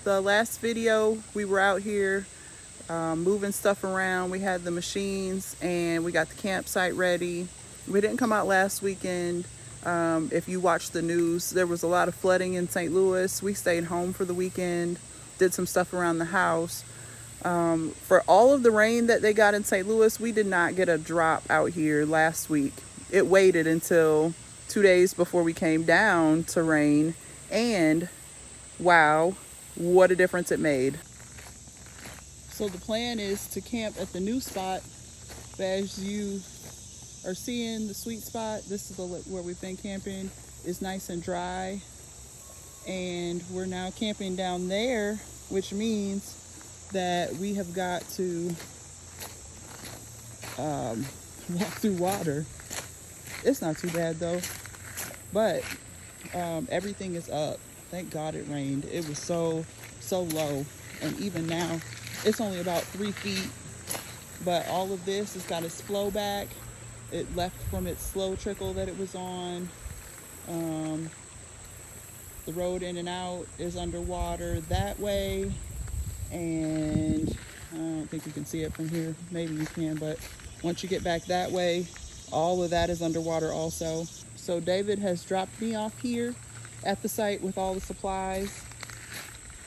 the last video, we were out here moving stuff around. We had the machines and we got the campsite ready. We didn't come out last weekend. If you watched the news, there was a lot of flooding in St. Louis. We stayed home for the weekend, did some stuff around the house. For all of the rain that they got in St. Louis, we did not get a drop out here last week. It waited until 2 days before we came down to rain, and wow, what a difference it made. So the plan is to camp at the new spot, but as you are seeing, the sweet spot, this is where we've been camping, is nice and dry, and we're now camping down there, which means that we have got to walk through water. It's not too bad though, but everything is up. Thank God it rained. It was so low, and even now it's only about 3 feet, but all of this has got its flow back. It left from its slow trickle that it was on. The road in and out is underwater that way, and I don't think you can see it from here. Maybe you can, but once you get back that way, all of that is underwater also. So David has dropped me off here at the site with all the supplies.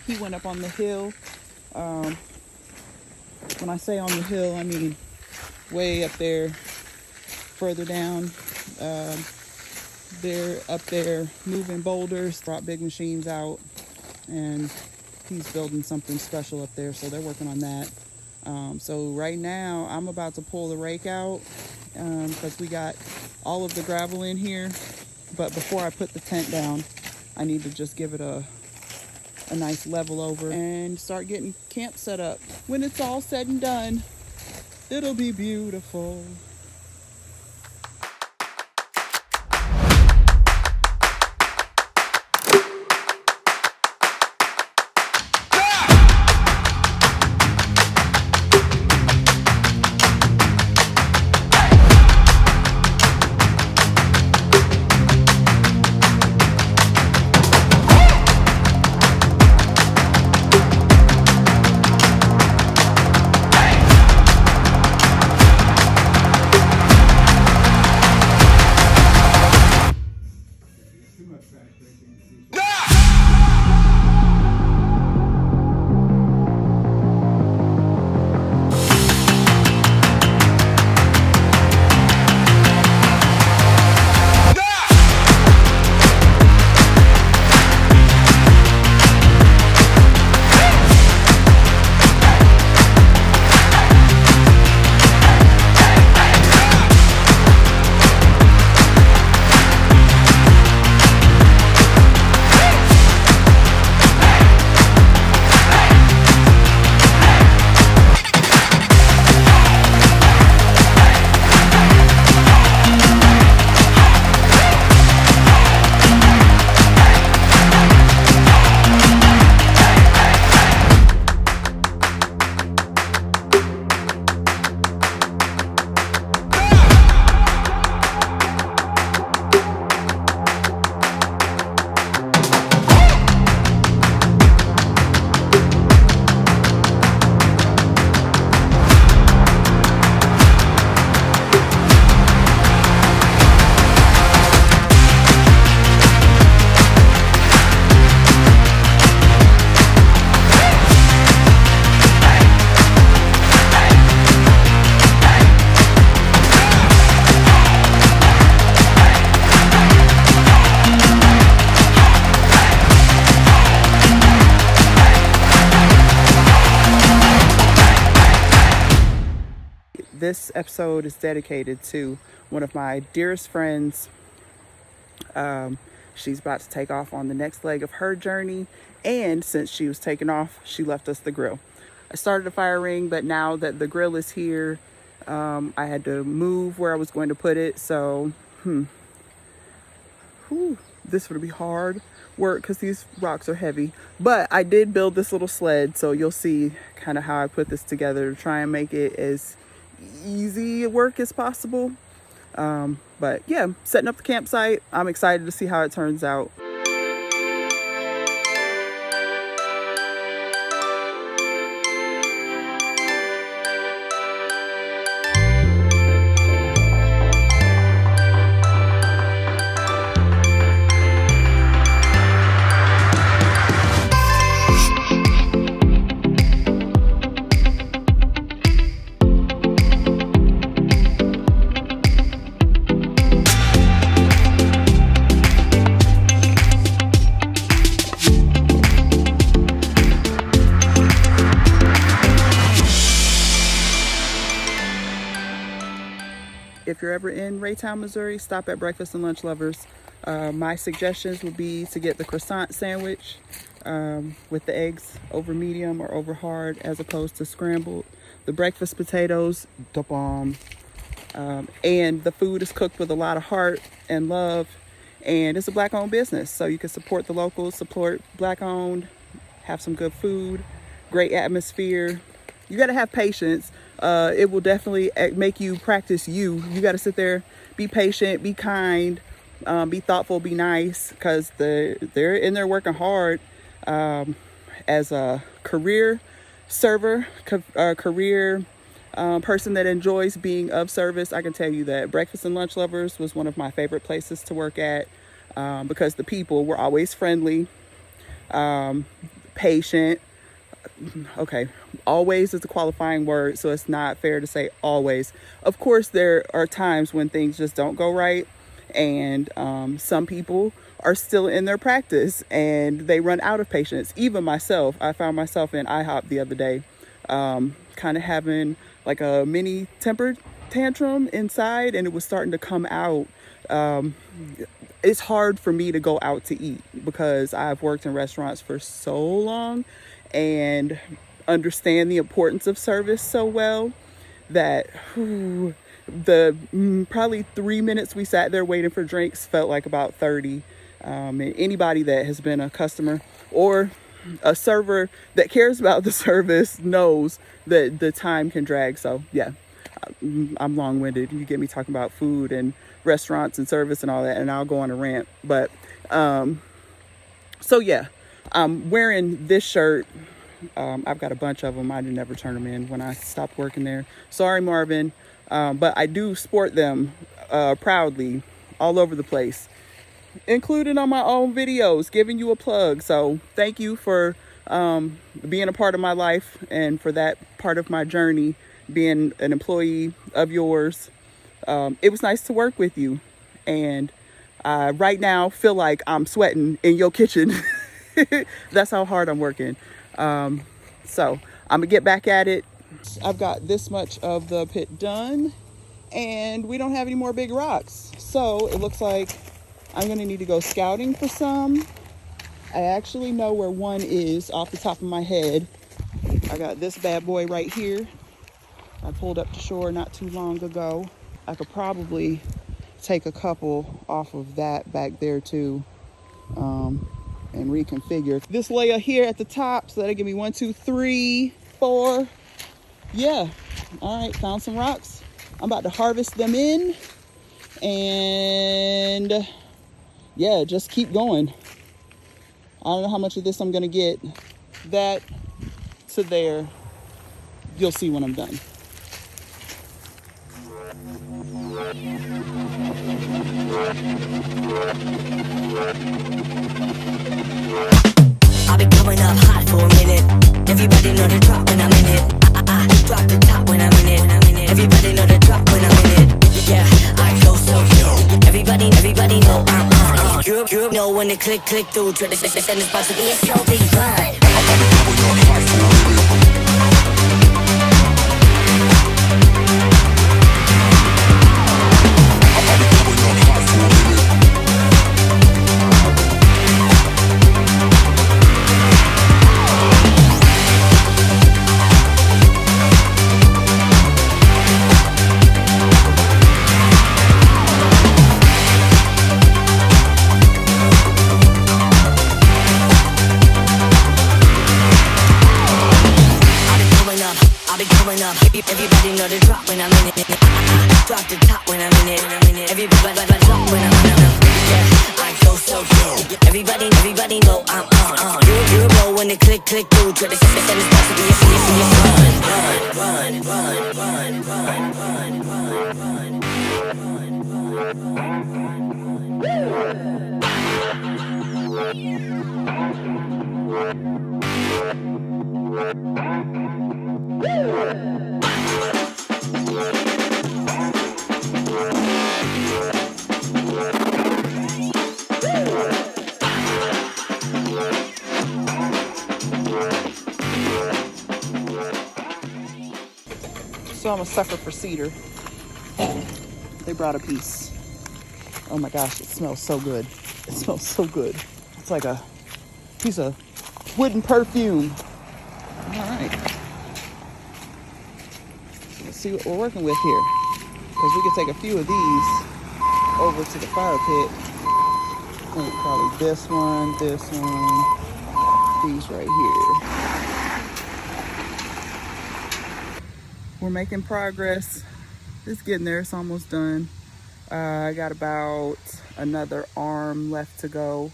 He went up on the hill. When I say on the hill, I mean way up there, further down. They're up there moving boulders, brought big machines out, and he's building something special up there, so they're working on that. So right now I'm about to pull the rake out because we got all of the gravel in here, but before I put the tent down, I need to just give it a nice level over and start getting camp set up. When it's all said and done, it'll be beautiful. This episode is dedicated to one of my dearest friends. She's about to take off on the next leg of her journey, and since she was taking off, she left us the grill. I started a fire ring, but now that the grill is here, I had to move where I was going to put it. So this would be hard work because these rocks are heavy, but I did build this little sled, so you'll see kind of how I put this together to try and make it as easy work as possible. But yeah, setting up the campsite. I'm excited to see how it turns out. if you're ever in Raytown, Missouri, stop at Breakfast and Lunch Lovers. My suggestions would be to get the croissant sandwich with the eggs over medium or over hard as opposed to scrambled. The breakfast potatoes, the bomb. And the food is cooked with a lot of heart and love. And it's a Black-owned business, so you can support the locals, support Black-owned, have some good food, great atmosphere. You got to have patience. It will definitely make you practice you. You got to sit there, be patient, be kind, be thoughtful, be nice, because they're in there working hard as a career server, career person that enjoys being of service. I can tell you that Breakfast and Lunch Lovers was one of my favorite places to work at because the people were always friendly, patient. Okay, always is a qualifying word, so it's not fair to say always. Of course, there are times when things just don't go right, and some people are still in their practice and they run out of patience. Even myself, I found myself in IHOP the other day, kind of having like a mini temper tantrum inside, and it was starting to come out. It's hard for me to go out to eat because I've worked in restaurants for so long and understand the importance of service so well that the probably 3 minutes we sat there waiting for drinks felt like about 30. And anybody that has been a customer or a server that cares about the service knows that the time can drag. So yeah, I'm long-winded. You get me talking about food and restaurants and service and all that, and I'll go on a rant. But so yeah, I'm wearing this shirt. I've got a bunch of them. I didn't ever turn them in when I stopped working there. Sorry, Marvin. But I do sport them proudly all over the place, including on my own videos, giving you a plug. So thank you for being a part of my life and for that part of my journey, being an employee of yours. It was nice to work with you. And right now feel like I'm sweating in your kitchen. That's how hard I'm working. So I'm gonna get back at it. I've got this much of the pit done and we don't have any more big rocks. So it looks like I'm gonna need to go scouting for some. I actually know where one is off the top of my head. I got this bad boy right here. I pulled up to shore not too long ago. I could probably take a couple off of that back there too. And reconfigure this layer here at the top, so that'll give me 1, 2, 3, 4. Yeah, all right, found some rocks. I'm about to harvest them in, and yeah, just keep going. I don't know how much of this I'm gonna get. That to there, you'll see when I'm done. I've been coming up hot for a minute. Everybody know the drop when I'm in it. I drop the top when I'm in it. Everybody know the drop when I'm in it. Yeah, I go so yo. Everybody know I'm on. You know when they click through to the send it's about to be a show, big run. Everybody know the drop when I'm in it. Drop the top when I'm in it. Everybody drop when I'm in it. Yeah, I go so yo. Everybody know I'm on. You know when they click through to the system, it's about to be a So I'm a sucker for cedar. They brought a piece. Oh my gosh, it smells so good. It smells so good. It's like a piece of wooden perfume. All right. So let's see what we're working with here. Because we could take a few of these over to the fire pit. I think probably this one, these right here. We're making progress. It's getting there. It's almost done. I got about another arm left to go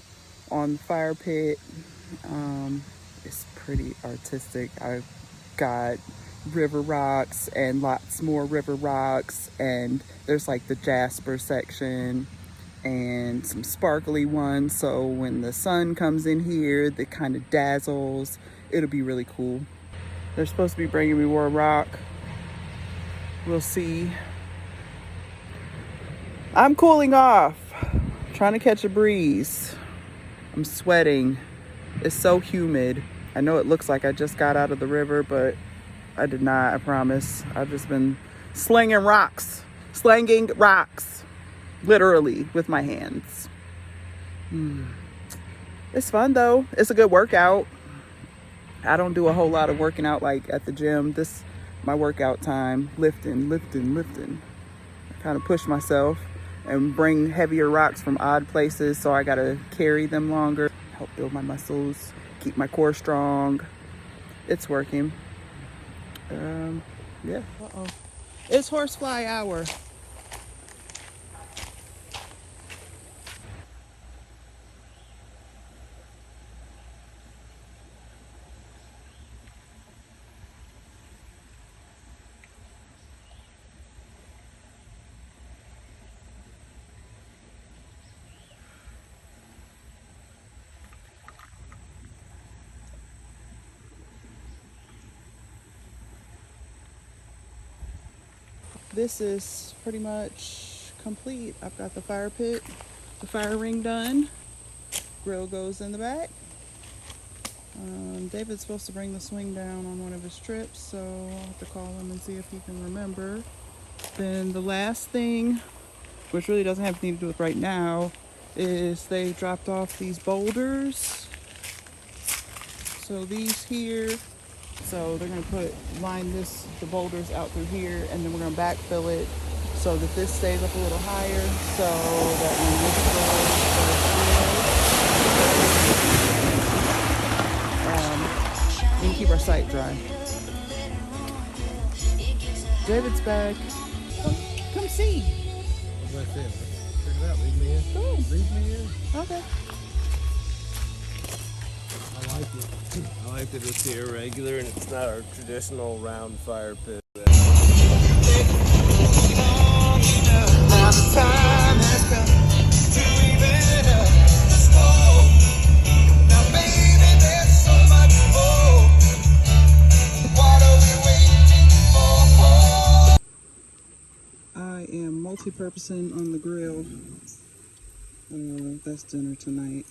on the fire pit. It's pretty artistic. I've got river rocks and lots more river rocks, and there's like the jasper section and some sparkly ones, so when the sun comes in here, it kind of dazzles. It'll be really cool. They're supposed to be bringing me more rock. We'll see. I'm cooling off, trying to catch a breeze. I'm sweating. It's so humid. I know it looks like I just got out of the river, but I did not, I promise. I've just been slinging rocks, literally with my hands. It's fun though. It's a good workout. I don't do a whole lot of working out like at the gym. This my workout time, lifting. I kind of push myself and bring heavier rocks from odd places, so I gotta carry them longer, help build my muscles, keep my core strong. It's working. Yeah. Uh-oh. It's horsefly hour. This is pretty much complete. I've got the fire pit, the fire ring done. Grill goes in the back. David's supposed to bring the swing down on one of his trips, so I'll have to call him and see if he can remember. Then the last thing, which really doesn't have anything to do with right now, is they dropped off these boulders. So these here, so they're gonna line the boulders out through here, and then we're gonna backfill it so that this stays up a little higher, so that when this goes, we can keep our site dry. David's back. Come see. What's that? Check it out. Leave me in. Cool. Leave me in. Okay. I like it. I like that it's irregular and it's not our traditional round fire pit. I am multi-purposing on the grill. That's dinner tonight.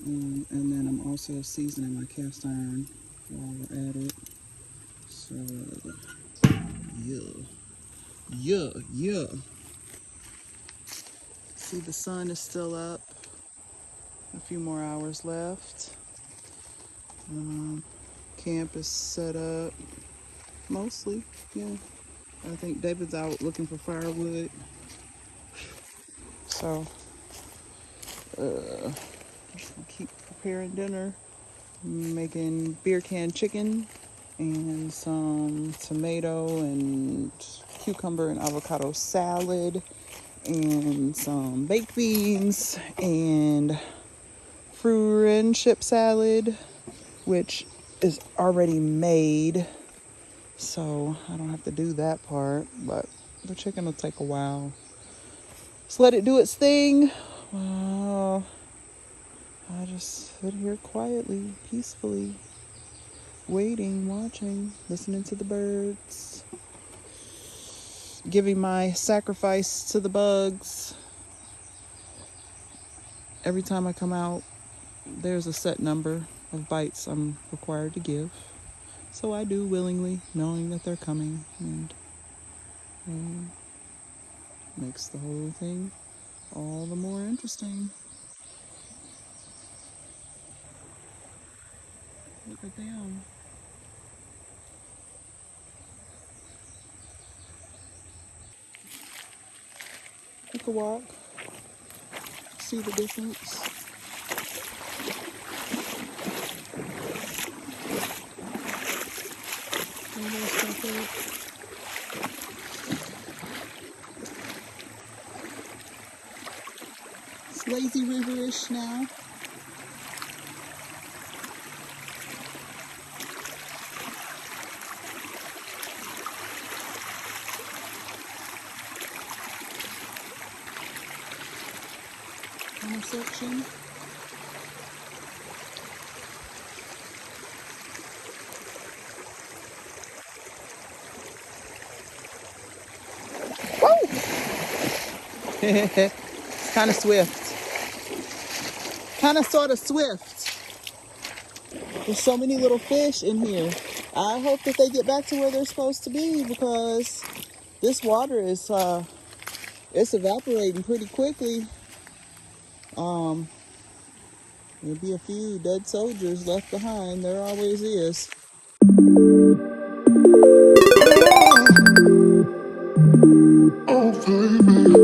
And then I'm also seasoning my cast iron while we're at it. So, yeah. See, the sun is still up. A few more hours left. Camp is set up. Mostly, yeah. I think David's out looking for firewood. So, keep preparing dinner. Making beer can chicken and some tomato and cucumber and avocado salad and some baked beans and friendship salad, which is already made, so I don't have to do that part, but the chicken will take a while. Just let it do its thing. I just sit here quietly, peacefully, waiting, watching, listening to the birds, giving my sacrifice to the bugs. Every time I come out, there's a set number of bites I'm required to give. So I do willingly, knowing that they're coming. And Makes the whole thing all the more interesting. Look at them. Take a walk, see the difference. It's lazy river-ish now. Intersection. It's kind of swift. Kind of sort of swift. There's so many little fish in here. I hope that they get back to where they're supposed to be because this water is it's evaporating pretty quickly. There'll be a few dead soldiers left behind. There always is. Oh, baby.